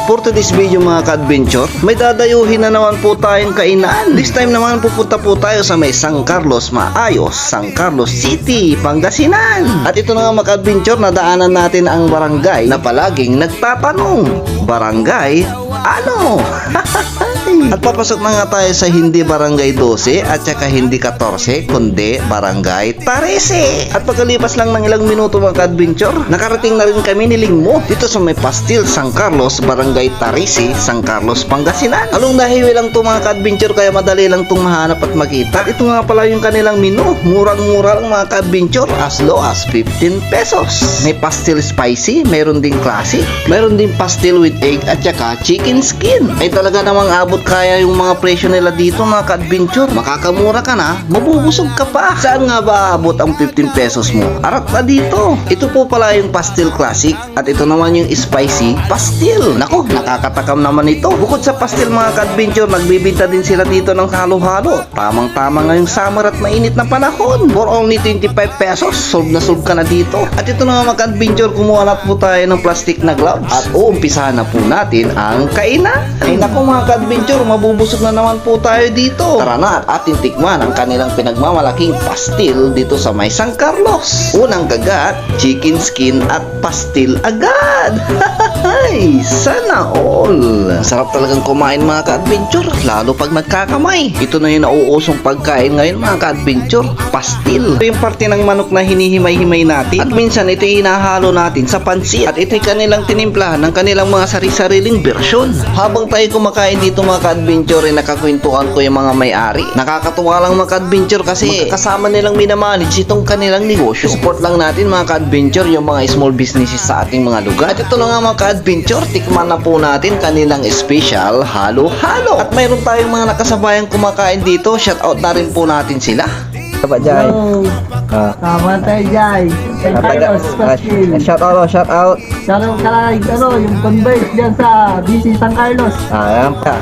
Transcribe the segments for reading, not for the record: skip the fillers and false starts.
For today's video mga ka-adventure, may dadayuhin na naman po tayong kainan. This time naman pupunta po tayo sa may San Carlos Maayos, San Carlos City, Pangasinan. At ito na nga mga ka-adventure, nadaanan natin ang barangay na palaging nagtatanong, barangay ano? At papasok na nga tayo sa hindi barangay 12 at saka hindi 14 kundi barangay 13. At pagkalipas lang ng ilang minuto mga ka-adventure, nakarating na rin kami ni Lingmo dito sa may Pastil San Carlos, barangay 13, San Carlos, Pangasinan. Along the highway lang to mga ka-adventure kaya madali lang itong mahanap at makita. At ito nga pala yung kanilang menu, murang-mura lang mga ka-adventure, as low as 15 pesos. May pastil spicy, mayroon ding classic, mayroon ding pastil with egg at saka chicken skin. Ay talaga namang abot kaya yung mga presyo nila dito mga ka-adventure. Makakamura ka na, mabubusog ka pa. Saan nga ba abot ang 15 pesos mo? Arat pa dito. Ito po pala yung pastil classic at ito naman yung spicy pastil. Nako, nakakatakam naman ito. Bukod sa pastil mga ka-adventure, nagbibinta din sila dito ng halo-halo. Tamang-tama ngayong summer at mainit na panahon. For only 25 pesos, solve na solve ka na dito. At ito na mga ka-adventure, kumuha na po tayo ng plastic na gloves at uumpisahan na po natin ang kainan. Ay nako mga ka-adventure, mabubusog na naman po tayo dito. Tara na at ating tikman ang kanilang pinagmamalaking pastil dito sa may San Carlos. Unang kagat, chicken skin at pastil agad. Ay, sana all. Sarap talagang kumain mga ka-adventure, lalo pag nagkakamay. Ito na yung nauusong pagkain ngayon mga ka-adventure, pastil. Ito yung parte ng manok na hinihimay-himay natin. At minsan ito hinahalo natin sa pansit. At ito yung kanilang tinimplahan ng kanilang mga sari-sariling bersyon. Habang tayo kumakain dito mga ka-adventure, nakakwentuhan ko yung mga may-ari. Nakakatuwa lang mga ka-adventure kasi magkakasama nilang minamanage itong kanilang negosyo. Support lang natin mga ka-adventure yung mga small businesses sa ating mga lugar. At ito na nga mga ka-adventure, tikman na po natin kanilang special halo-halo. At mayroon tayong mga nakasabayang kumakain dito. Shout out na rin po natin sila. Diba, Jai? Tama tayo, Jai. San Carlos, Pastil. Shout out. Shout out ka lang, yung converse dyan sa BC San Carlos. Ayan pa.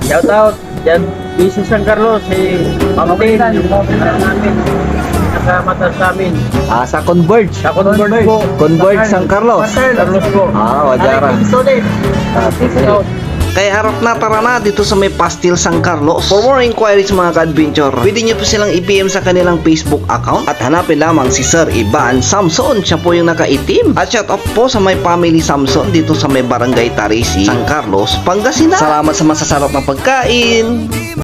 Shout out dyan, BC San Carlos, Pamatin, yung mga namin, nakamata sa amin. Sa Converge. Sa Converge po. Converge San Carlos. Carlos po. Wajara. Solid. Shout out. Kaya harap na, tara na dito sa may Pastil San Carlos. For more inquiries mga ka-adventure, pwede nyo po silang i-PM sa kanilang Facebook account at hanapin lamang si Sir Ivan Samson. Siya po yung nakaitim. At shout out po sa may family Samson dito sa may barangay Tarisi, San Carlos, Pangasinan. Salamat sa masasarap na pagkain.